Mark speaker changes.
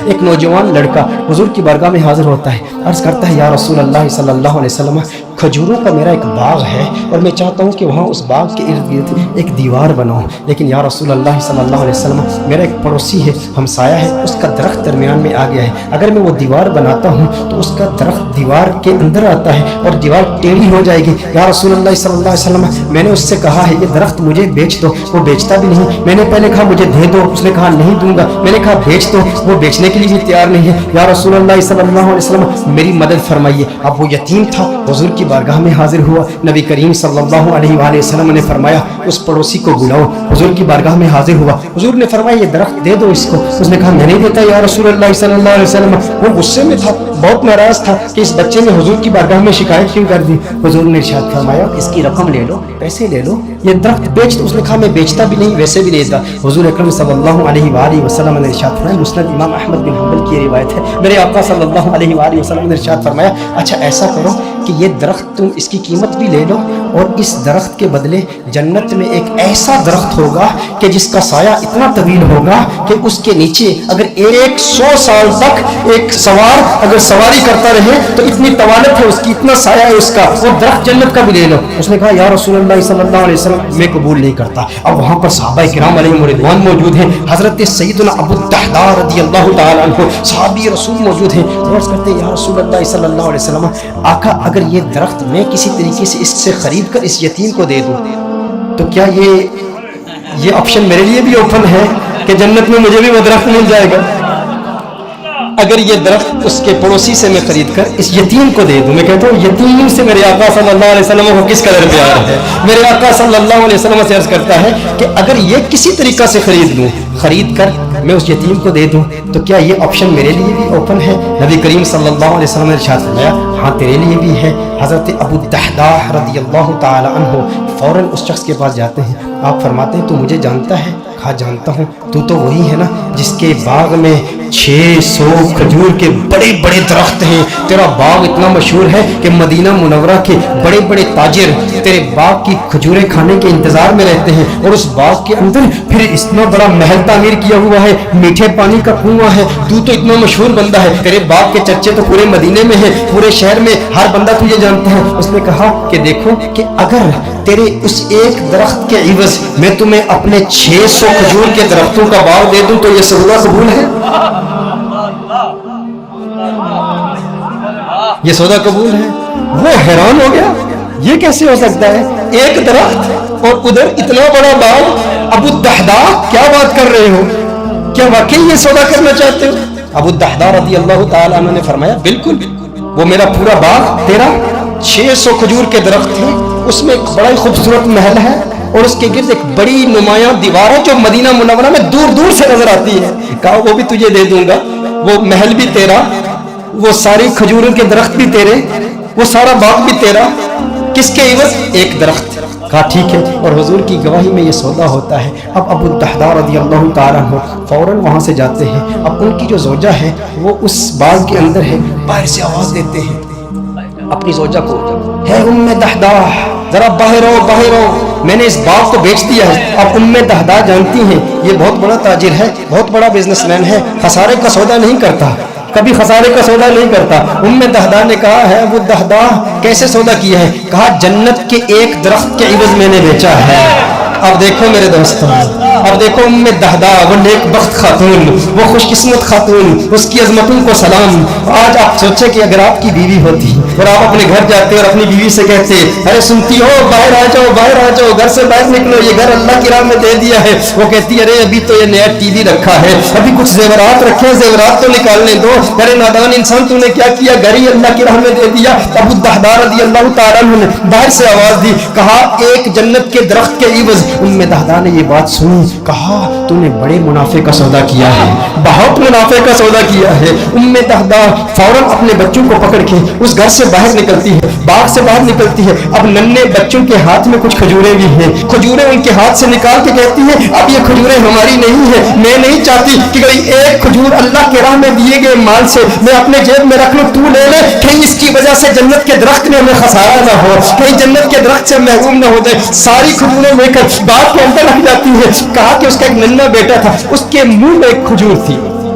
Speaker 1: ایک نوجوان لڑکا حضور کی بارگاہ میں حاضر ہوتا ہے، عرض کرتا ہے یا رسول اللہ صلی اللہ علیہ وسلم کھجوروں کا میرا ایک باغ ہے اور میں چاہتا ہوں کہ وہاں اس باغ کے ارد گرد ایک دیوار بناؤں، لیکن یا رسول اللہ صلی اللہ علیہ وسلم میرا ایک پڑوسی ہے، ہمسایہ ہے، اس کا درخت درمیان میں آ گیا ہے، اگر میں وہ دیوار بناتا ہوں تو اس کا درخت دیوار کے اندر آتا ہے اور دیوار ٹیڑھی ہو جائے گی، یا رسول اللہ صلی اللہ علیہ وسلم میں نے اس سے کہا ہے یہ درخت مجھے بیچ دو، وہ بیچتا بھی نہیں، میں نے پہلے کہا مجھے دے دو، اس نے کہا نہیں دوں گا، میں نے کہا بیچ دو، وہ بیچنے کے لیے بھی تیار نہیں ہے، یا رسول اللہ صلی اللہ علیہ وسلم میری مدد فرمائیے۔ اب وہ یتیم تھا، حضور کی بارگاہ میں حاضر ہوا، نبی کریم صلی اللہ علیہ وآلہ وسلم نے فرمایا اس پڑوسی کو بلاؤ، حضور کی بارگاہ میں حاضر ہوا، حضور نے فرمایا یہ درخت دے دو اس کو، اس نے کہا میں نہیں دیتا یا رسول اللہ صلی اللہ علیہ وسلم، وہ غصے میں تھا، بہت ناراض تھا کہ اس بچے نے حضور کی بارگاہ میں شکایت کیوں کر دی، حضور نے ارشاد فرمایا اس کی رقم لے لو، پیسے لے لو، یہ درخت بیچ دو، اس نے کہا میں بیچتا بھی نہیں ویسے بھی نہیں دیتا، حضور اکرم صلی اللہ علیہ وآلہ وسلم نے ارشاد فرمایا، مسند امام احمد بن حنبل کی روایت ہے، میرے آقا صلی اللہ علیہ وآلہ وسلم نے ارشاد فرمایا اچھا ایسا کرو کہ یہ درخت تم اس کی قیمت بھی لے لو اور اس درخت کے بدلے جنت میں ایک ایسا درخت ہوگا کہ جس کا سایہ اتنا طویل ہوگا کہ اس کے نیچے اگر 100 سال تک ایک سوار اگر سواری کرتا رہے تو اتنی طوالت ہے اس کی، اتنا سایہ ہے اس کا، وہ درخت جنت کا بھی لے لو، اس نے کہا یا رسول اللہ صلی اللہ علیہ وسلم میں قبول نہیں کرتا۔ اب وہاں پر صحابہ کرام علیہم رضوان موجود ہیں، حضرت سیدنا ابو الدحداء رضی اللہ تعالی عنہ صحابی رسول موجود ہیں، عرض کرتے ہیں یا رسول اللہ صلی اللہ علیہ وسلم آقا اگر یہ درخت میں کسی طریقے سے اس سے خرید کر اس یتیم کو دے دوں تو کیا یہ آپشن میرے لیے بھی اوپن ہے کہ جنت میں مجھے بھی وہ درخت مل جائے گا؟ اگر یہ درخت اس کے پڑوسی سے میں خرید کر اس یتیم کو دے دوں، میں کہتا ہوں یتیم سے میرے آقا صلی اللہ علیہ وسلم کو کس قدر پیار ہے، میرے آقا صلی اللہ علیہ وسلم سے عرض کرتا ہے کہ اگر یہ کسی طریقہ سے خرید کر میں اس یتیم کو دے دوں تو کیا یہ آپشن میرے لیے بھی اوپن ہے؟ نبی کریم صلی اللہ علیہ وسلم نے ارشاد فرمایا ہاں تیرے لیے بھی ہے۔ حضرت ابو الدحداء رضی اللہ تعالی عنہ فوراً اس شخص کے پاس جاتے ہیں، آپ فرماتے ہیں تو مجھے جانتا ہے؟ کہا جانتا ہوں، تو وہی ہے نا جس کے باغ میں 600 کھجور کے بڑے بڑے درخت ہیں، تیرا باغ اتنا مشہور ہے کہ مدینہ منورہ کے بڑے بڑے تاجر تیرے باغ کی کھجوریں کھانے کے انتظار میں رہتے ہیں، اور اس باغ کے اندر پھر اتنا بڑا محل تعمیر کیا ہوا ہے، میٹھے پانی کا کنواں ہے، تو اتنا مشہور بندہ ہے، تیرے باغ کے چرچے تو پورے مدینے میں ہیں، پورے شہر میں ہر بندہ تجھے جانتا ہے۔ اس نے کہا کہ دیکھو کہ اگر تیرے اس ایک درخت کے عوض میں تمہیں اپنے 600 کھجور کے درختوں کا باغ دے دوں تو یہ سودا قبول ہے؟ یہ سودا قبول ہے؟ وہ حیران ہو گیا، یہ کیسے ہو سکتا ہے؟ ایک درخت اور ادھر اتنا بڑا باغ، ابو الدحداء کیا بات کر رہے ہو؟ کیا واقعی یہ سودا کرنا چاہتے ہو؟ ابو الدحداء رضی اللہ تعالیٰ عنہ نے فرمایا بالکل، وہ میرا پورا باغ تیرا 600 کھجور کے درخت ہیں، اس میں ایک بڑا ہی خوبصورت محل ہے اور اس کے گرد ایک بڑی نمایاں دیوار ہے جو مدینہ منورہ میں دور دور سے نظر آتی ہے، کہا وہ بھی تجھے دے دوں گا، وہ محل بھی تیرا، وہ ساری کھجوروں کے درخت بھی تیرے، وہ سارا باغ بھی تیرا، کس کے عوض؟ ایک درخت۔ کہا ٹھیک ہے، اور حضور کی گواہی میں یہ سودا ہوتا ہے۔ اب ابو الدحداء رضی اللہ تعالیٰ عنہ فوراً وہاں سے جاتے ہیں، اب ان کی جو زوجہ ہے وہ اس باغ کے اندر ہے، باہر سے آواز دیتے ہیں اپنی زوجہ کو، ہے ام دحداء ذرا باہر ہو باہر ہو، میں نے اس باغ کو بیچ دیا ہے۔ اب ام دحداء جانتی ہیں یہ بہت بڑا تاجر ہے، بہت بڑا بزنس مین ہے، خسارے کا سودا نہیں کرتا، کبھی خسارے کا سودا نہیں کرتا۔ ام دحداء نے کہا ہے وہ دحداء کیسے سودا کیا ہے؟ کہا جنت کے ایک درخت کے عوض میں نے بیچا ہے۔ اب دیکھو میرے دوستوں، اب دیکھو ام دحداء وہ نیک بخت خاتون، وہ خوش قسمت خاتون، اس کی عظمتوں کو سلام۔ آج آپ سوچیں کہ اگر آپ کی بیوی ہوتی اور آپ اپنے گھر جاتے اور اپنی بیوی سے کہتے ارے سنتی ہو باہر آ جاؤ باہر آ جاؤ، گھر سے باہر نکلو، یہ گھر اللہ کی راہ میں دے دیا ہے، وہ کہتی ارے ابھی تو یہ نیا ٹی وی رکھا ہے، ابھی کچھ زیورات رکھے ہیں، زیورات تو نکالنے دو، ارے نادان انسان تو نے کیا کیا، گھر ہی اللہ کی راہ میں دے دیا۔ ابو الدحداء رضی اللہ تعالیٰ عنہ نے باہر سے آواز دی، کہا ایک جنت کے درخت کے عوض۔ ام دحداء نے یہ بات سنی، کہا تو نے بڑے منافع کا سودا کیا ہے، بہت منافع کا سودا کیا ہے۔ ام دحداء فوراً اپنے بچوں کو پکڑ کے اس گھر سے باہر نکلتی ہے، باغ سے باہر نکلتی ہے، اب ننھے بچوں کے ہاتھ میں کچھ کھجوریں بھی ہیں، کھجوریں ان کے ہاتھ سے نکال کے کہتی ہے اب یہ کھجوریں ہماری نہیں ہیں، میں نہیں چاہتی کہ کوئی ایک کھجور اللہ کے راہ میں دیے گئے مال سے میں اپنے جیب میں رکھ لوں، تو لے لے، کہیں اس کی وجہ سے جنت کے درخت میں ہمیں خسارہ نہ ہو، کہیں جنت کے درخت سے محروم نہ ہو جائے۔ ساری کھجوریں لے کر باغ کے اندر رکھ جاتی ہے۔ کہا کہ اس کا ایک ننھا بیٹا تھا، اس کے منہ میں ایک کھجور تھی،